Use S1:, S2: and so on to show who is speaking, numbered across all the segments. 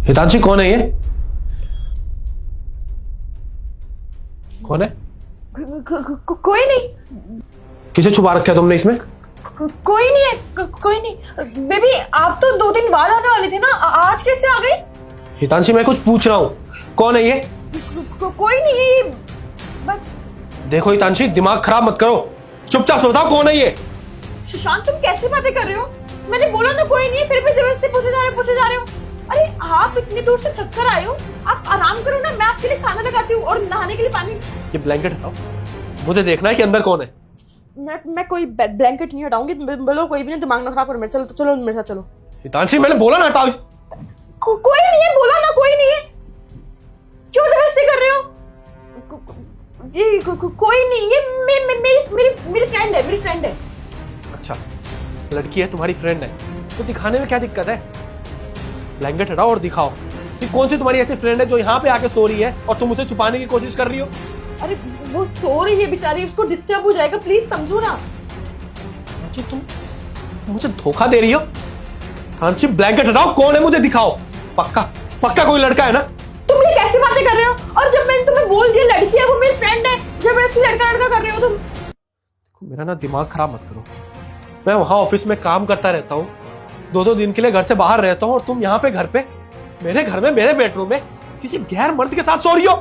S1: हितांशी कौन है ये? कौन है?
S2: कोई नहीं।
S1: किसे छुपा रखा है तुमने इसमें?
S2: कोई नहीं है, कोई नहीं। बेबी आप तो 2 दिन बाद आने वाले थे ना, आज कैसे आ गई?
S1: हितांशी मैं कुछ पूछ रहा हूँ, कौन है ये?
S2: कोई नहीं, बस।
S1: देखो हितांशी दिमाग खराब मत करो, चुपचाप से बताओ कौन है ये?
S2: सुशांत तुम कैसी बातें कर रहे हो? मैंने बोला ना कोई नहीं है, फिर भी जबरदस्ती पूछे जा रहे हो। अरे आप इतनी दूर से थक कर आए हो, आप आराम करो ना, मैं आपके लिए खाना लगाती हूँ और नहाने के लिए पानी।
S1: ये ब्लैंकेट हटाओ, मुझे देखना है कि अंदर कौन है।
S2: मैं कोई ब्लैंकेट नहीं हटाऊंगी, बोलो कोई भी नहीं, दिमाग ना खराब करो मेरा। चलो मेरे साथ चलो।
S1: हितांशी मैंने बोला ना हटाओ।
S2: कोई नहीं है, बोला ना कोई नहीं है, क्यों जबरदस्ती कर रहे हो? ये कोई नहीं, ये मेरी फ्रेंड है, मेरी फ्रेंड है।
S1: अच्छा लड़की है, तुम्हारी फ्रेंड है, तो दिखाने में क्या दिक्कत है? ब्लैंकेट हटाओ और दिखाओ कि कौन सी तुम्हारी ऐसी फ्रेंड है जो यहाँ पे आके सो रही है और तुम उसे छुपाने की कोशिश कर रही हो।
S2: अरे वो सो रही है बेचारी, उसको डिस्टर्ब हो जाएगा, प्लीज समझो ना।
S1: जी तुम मुझे धोखा दे रही हो। तांशी ब्लैंकेट हटाओ, कौन है मुझे दिखाओ। पक्का पक्का कोई लड़का है ना?
S2: तुम ये कैसी बातें कर रहे हो? और जब मैंने तुम्हें बोल दिया लड़की है, वो मेरी फ्रेंड है, जबरदस्ती लड़का लड़का कर रहे हो तुम।
S1: मेरा ना दिमाग खराब मत करो, मैं वहां ऑफिस में काम करता रहता हूँ, 2-2 दिन के लिए घर से बाहर रहता हूँ, और तुम यहाँ पे घर पे मेरे घर में मेरे बेडरूम में किसी गैर मर्द के साथ सो रही हो।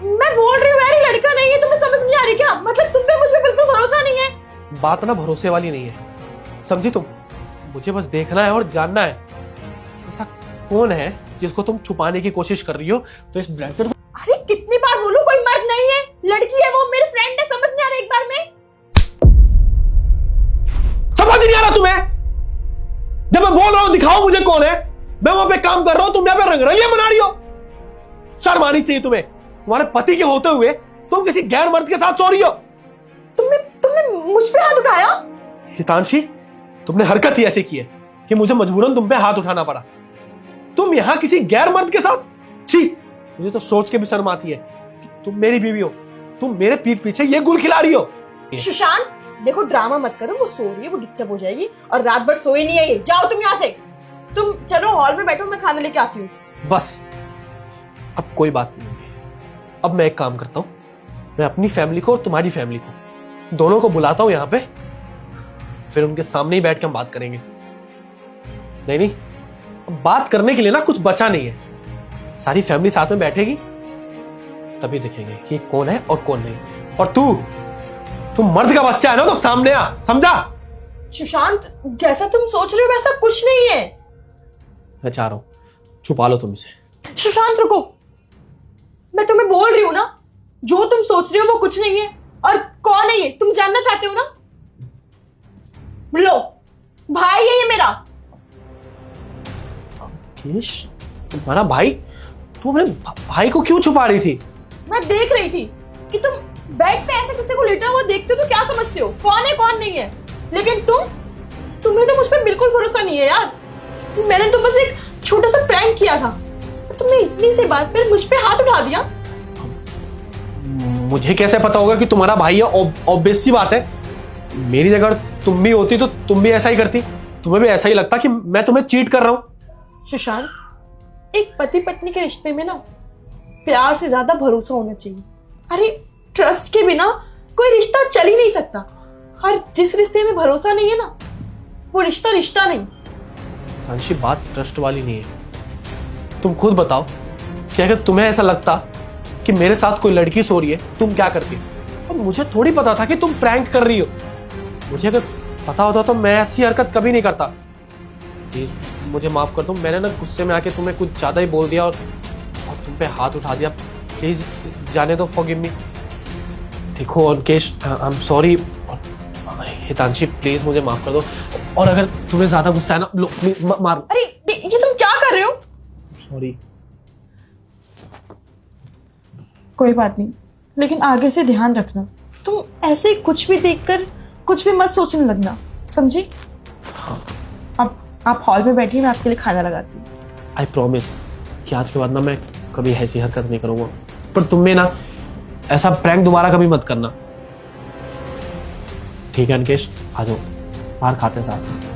S2: मैं बोल रही हूँ यार ये लड़का नहीं है, तुम्हें समझ नहीं आ रही क्या? मतलब तुम पे मुझ पे बिल्कुल भरोसा नहीं है।
S1: बात ना भरोसे वाली नहीं है, समझी तुम? मुझे बस देखना है और जानना है ऐसा कौन है जिसको तुम छुपाने की कोशिश कर रही हो। तो इस ब्लैंकेट को
S2: अरे कितनी बार बोलूं, कोई मर्द नहीं है, लड़की है, वो मेरी फ्रेंड है, समझ नहीं आ रहा एक बार में?
S1: समझ नहीं आ रहा तुम्हें? जब मैं बोल रहा हूं दिखाओ मुझे कौन है, मैं वहां पे काम कर रहा हूं, तुम यहाँ पे रंगरलियां बना रही हो। शर्म आनी चाहिए तुम्हें, तुम्हारे पति के होते हुए तुम किसी गैर मर्द के साथ सो रही हो।
S2: तुमने मुझ पे हाथ उठाया?
S1: हितांशी तुमने हरकत ही ऐसी की है कि मुझे मजबूरन तुम पे हाथ उठाना पड़ा। तुम यहां किसी गैर मर्द के साथ, छी, मुझे तो सोच के भी शर्म आती है कि तुम मेरी बीवी हो, तुम मेरे पीठ पीछे ये गुल खिला रही हो।
S2: सुशांत देखो ड्रामा मत करो, वो सो रही है, वो डिस्टर्ब हो जाएगी, और रात भर सोई नहीं है ये। जाओ तुम यहाँ से, तुम चलो हॉल में बैठो, मैं खाना लेके आती हूँ।
S1: बस अब कोई बात नहीं होगी। अब मैं एक काम करता हूं, मैं अपनी फैमिली को और तुम्हारी फैमिली को दोनों को बुलाता हूं यहाँ पे, फिर उनके सामने ही बैठ के हम बात करेंगे। नहीं, अब बात करने के लिए ना कुछ बचा नहीं है, सारी फैमिली साथ में बैठेगी, तभी देखेंगे कि कौन है और कौन नहीं। और तू मर्द का बच्चा है ना, तो सामने आ, समझा?
S2: सुशांत जैसा तुम सोच रहे हो वैसा कुछ नहीं है।
S1: मैं चाह रहा हूं छुपा लो तुम इसे।
S2: सुशांत रुको, मैं तुम्हें बोल रही हूँ ना, जो तुम सोच रहे हो वो कुछ नहीं है। और कौन है ये तुम जानना चाहते हो ना? लो भाई है ये मेरा।
S1: केश तुम्हारा भाई? तू अपने भाई को क्यों छुपा रही थी?
S2: मैं देख रही थी कि तुम बेड पे ऐसे किसी को लेटा हुआ देखते हो तो क्या समझते हो कौन है कौन नहीं है, लेकिन तुम्हें तो मुझ पर बिल्कुल भरोसा नहीं है यार। मैंने तो बस एक छोटा सा प्रैंक किया था, तुमने इतनी सी बात पर मुझ पे हाथ उठा दिया।
S1: मुझे कैसे पता होगा कि तुम्हारा भाई है? ऑब्वियस सी बात है, मेरी जगह तुम भी होती तो तुम भी ऐसा ही करती, तुम्हें भी ऐसा ही लगता कि मैं तुम्हें चीट कर रहा हूं।
S2: सुशांत एक पति पत्नी के रिश्ते में ना प्यार से ज्यादा भरोसा होना चाहिए। अरे ट्रस्ट के बिना कोई रिश्ता चल ही नहीं सकता, और जिस रिश्ते में भरोसा नहीं है ना, वो रिश्ता रिश्ता नहीं।
S1: अंशी बात ट्रस्ट वाली नहीं है, तुम खुद बताओ कि अगर तुम्हें ऐसा लगता कि मेरे साथ कोई लड़की सो रही है तुम क्या करती? और मुझे थोड़ी पता था कि तुम प्रैंक कर रही हो, मुझे अगर पता होता तो मैं ऐसी हरकत कभी नहीं करता। प्लीज मुझे माफ कर दो, मैंने ना गुस्से में आके तुम्हें कुछ ज्यादा ही बोल दिया और तुम पे हाथ उठा दिया। प्लीज जाने दो, फॉरगिव मी। देखो Ankesh, I am sorry. Hitanshi please मुझे माफ कर दो, और अगर तुम्हें ज्यादा गुस्सा है ना, लो मार।
S2: अरे ये तुम क्या कर रहे हो?
S1: सॉरी।
S2: कोई बात नहीं, लेकिन आगे से ध्यान रखना, तुम ऐसे कुछ भी देखकर कुछ भी मत सोचने लगना, समझी?
S1: हाँ।
S2: अब आप हॉल में बैठिए, मैं आपके लिए खाना लगाती हूँ।
S1: आई प्रॉमिस कि आज के बाद ना मैं कभी ऐसी हरकत नहीं करूंगा, पर तुम्हें ना ऐसा प्रैंक दोबारा कभी मत करना, ठीक है अंकेश? आ जाओ बाहर खाते साथ।